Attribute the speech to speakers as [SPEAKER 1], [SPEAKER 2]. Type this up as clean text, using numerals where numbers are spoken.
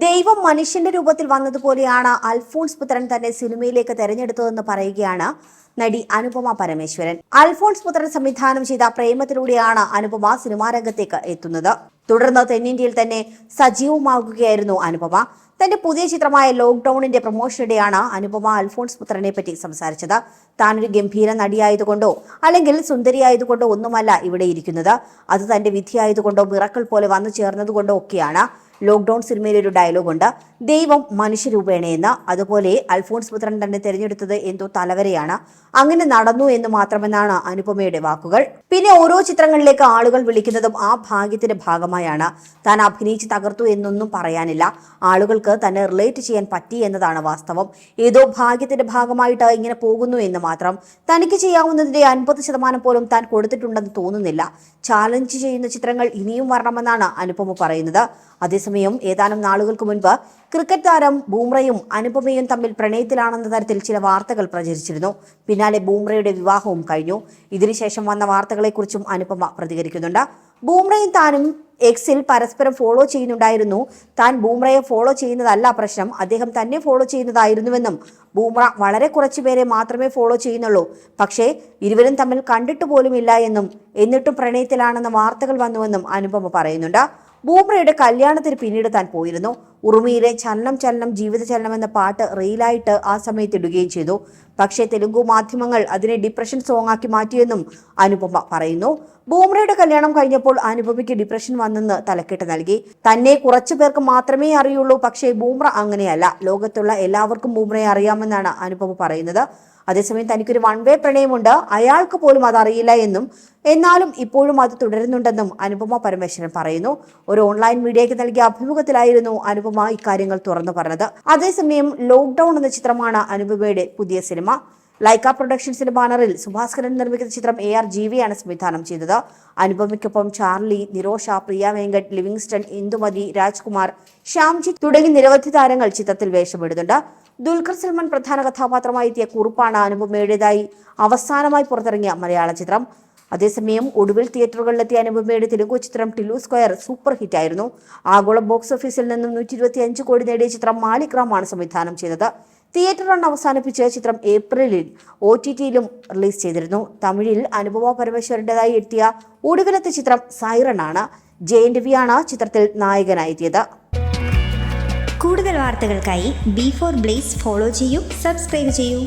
[SPEAKER 1] ദൈവം മനുഷ്യന്റെ രൂപത്തിൽ വന്നതുപോലെയാണ് അൽഫോൺസ് പുത്രൻ തന്നെ സിനിമയിലേക്ക് തെരഞ്ഞെടുത്തതെന്ന് പറയുകയാണ് നടി അനുപമ പരമേശ്വരൻ. അൽഫോൺസ് പുത്രൻ സംവിധാനം ചെയ്ത പ്രേമത്തിലൂടെയാണ് അനുപമ സിനിമാ രംഗത്തേക്ക് എത്തുന്നത്. തുടർന്ന് തെന്നിന്ത്യയിൽ തന്നെ സജീവമാകുകയായിരുന്നു അനുപമ. തന്റെ പുതിയ ചിത്രമായ ലോക്ക്ഡൌണിന്റെ പ്രൊമോഷനിടെയാണ് അനുപമ അൽഫോൺസ് പുത്രനെ പറ്റി സംസാരിച്ചത്. താനൊരു ഗംഭീര നടിയായതുകൊണ്ടോ അല്ലെങ്കിൽ സുന്ദരിയായതുകൊണ്ടോ ഒന്നുമല്ല ഇവിടെ ഇരിക്കുന്നത്. അത് തന്റെ വിധിയായതുകൊണ്ടോ മിറക്കിൾ പോലെ വന്നു ചേർന്നതുകൊണ്ടോ ഒക്കെയാണ്. ലോക്ക്ഡൌൺ സിനിമയിൽ ഒരു ഡയലോഗുണ്ട്, ദൈവം മനുഷ്യരൂപേണയെന്ന്. അതുപോലെ അൽഫോൺസ് പുത്രൻ തന്നെ തിരഞ്ഞെടുത്തത് എന്തോ തലവരെയാണ്. അങ്ങനെ നടന്നു എന്ന് മാത്രമെന്നാണ് അനുപമയുടെ വാക്കുകൾ. പിന്നെ ഓരോ ചിത്രങ്ങളിലേക്ക് ആളുകൾ വിളിക്കുന്നതും ആ ഭാഗ്യത്തിന്റെ ഭാഗമായാണ്. താൻ അഭിനയിച്ച് തകർത്തു എന്നൊന്നും പറയാനില്ല. ആളുകൾക്ക് തന്നെ റിലേറ്റ് ചെയ്യാൻ പറ്റി എന്നതാണ് വാസ്തവം. ഏതോ ഭാഗ്യത്തിന്റെ ഭാഗമായിട്ട് ഇങ്ങനെ പോകുന്നു എന്ന് മാത്രം. തനിക്ക് ചെയ്യാവുന്നതിന്റെ 50% പോലും താൻ കൊടുത്തിട്ടുണ്ടെന്ന് തോന്നുന്നില്ല. ചാലഞ്ച് ചെയ്യുന്ന ചിത്രങ്ങൾ ഇനിയും വരണമെന്നാണ് അനുപമ പറയുന്നത്. അതേസമയം ഏതാനും നാളുകൾക്ക് മുൻപ് ക്രിക്കറ്റ് താരം ബൂംറയും അനുപമയും തമ്മിൽ പ്രണയത്തിലാണെന്ന തരത്തിൽ ചില വാർത്തകൾ പ്രചരിച്ചിരുന്നു. പിന്നാലെ ബൂംറയുടെ വിവാഹവും കഴിഞ്ഞു. ഇതിനുശേഷം വന്ന വാർത്തകളെക്കുറിച്ചും അനുപമ പ്രതികരിക്കുന്നുണ്ട്. ബൂംറയും താനും എക്സിൽ പരസ്പരം ഫോളോ ചെയ്യുന്നുണ്ടായിരുന്നു. താൻ ബൂംറയെ ഫോളോ ചെയ്യുന്നതല്ല പ്രശ്നം, അദ്ദേഹം തന്നെ ഫോളോ ചെയ്യുന്നതായിരുന്നുവെന്നും ബൂംറ വളരെ കുറച്ചുപേരെ മാത്രമേ ഫോളോ ചെയ്യുന്നുള്ളൂ, പക്ഷേ ഇരുവരും തമ്മിൽ കണ്ടിട്ട് പോലുമില്ല എന്നും എന്നിട്ടും പ്രണയത്തിലാണെന്ന വാർത്തകൾ വന്നുവെന്നും അനുപമ പറയുന്നുണ്ട്. ബൂംറയുടെ കല്യാണത്തിന് പിന്നീട് താൻ പോയിരുന്നു. ഉറുമിയിലെ ചലനം ചലനം ജീവിത ചലനം എന്ന പാട്ട് റീലായിട്ട് ആ സമയത്ത് ഇടുകയും ചെയ്തു. പക്ഷേ തെലുങ്കു മാധ്യമങ്ങൾ അതിനെ ഡിപ്രഷൻ സോങ് ആക്കി മാറ്റിയെന്നും അനുപമ പറയുന്നു. ബൂംറയുടെ കല്യാണം കഴിഞ്ഞപ്പോൾ അനുപമയ്ക്ക് ഡിപ്രഷൻ വന്നെന്ന് തലക്കെട്ട് നൽകി. തന്നെ കുറച്ചു പേർക്ക് മാത്രമേ അറിയുള്ളൂ, പക്ഷേ ബൂംറ അങ്ങനെയല്ല. ലോകത്തുള്ള എല്ലാവർക്കും ബൂംറയെ അറിയാമെന്നാണ് അനുപമ പറയുന്നത്. അതേസമയം തനിക്കൊരു വൺ വേ പ്രണയമുണ്ട്, അയാൾക്ക് പോലും അതറിയില്ല എന്നും എന്നാലും ഇപ്പോഴും അത് തുടരുന്നുണ്ടെന്നും അനുപമ പരമേശ്വരൻ പറയുന്നു. ഒരു ഓൺലൈൻ മീഡിയയ്ക്ക് നൽകിയ അഭിമുഖത്തിലായിരുന്നു അനുപമ ഇക്കാര്യങ്ങൾ തുറന്നു പറഞ്ഞത്. അതേസമയം ലോക്ക്ഡൌൺ എന്ന ചിത്രമാണ് അനുപമയുടെ പുതിയ സിനിമ. ലൈക്ക പ്രൊഡക്ഷൻസിന്റെ ബാനറിൽ സുഭാസ്കരൻ നിർമ്മിക്കുന്ന ചിത്രം ARGV ആണ് സംവിധാനം ചെയ്തത്. അനുപമയ്ക്കൊപ്പം ചാർലി, നിരോഷ, പ്രിയ വെങ്കട്ട്, ലിവിങ്സ്റ്റൺ, ഇന്ദുമതി, രാജ്കുമാർ, ശ്യാംജി തുടങ്ങി നിരവധി താരങ്ങൾ ചിത്രത്തിൽ വേഷമിടുന്നുണ്ട്. ദുൽഖർ സൽമാൻ പ്രധാന കഥാപാത്രമായി എത്തിയ കുറുപ്പാണ് അനുപമയുടേതായി അവസാനമായി പുറത്തിറങ്ങിയ മലയാള ചിത്രം. അതേസമയം ഒടുവിൽ തിയേറ്ററുകളിലെത്തിയ അനുപമയുടെ തെലുങ്കു ചിത്രം ടിലു സ്ക്വയർ സൂപ്പർ ഹിറ്റായിരുന്നു. ആഗോള ബോക്സ് ഓഫീസിൽ നിന്നും 125 കോടി നേടിയ ചിത്രം മാലിക്രാമാണ് സംവിധാനം ചെയ്തത്. തിയേറ്റർ റൺ അവസാനിപ്പിച്ച് ചിത്രം ഏപ്രിലിൽ OTT-യിലും റിലീസ് ചെയ്തിരുന്നു. തമിഴിൽ അനുപമ പരമേശ്വരന്റേതായി എത്തിയ ഒടുവിലത്തെ ചിത്രം സൈറൺ ആണ്. ജയൻ രവിയാണ് ചിത്രത്തിൽ നായകനായെത്തിയത്.
[SPEAKER 2] കൂടുതൽ വാർത്തകൾക്കായി B4 Blaze ഫോളോ ചെയ്യൂ, സബ്സ്ക്രൈബ് ചെയ്യൂ.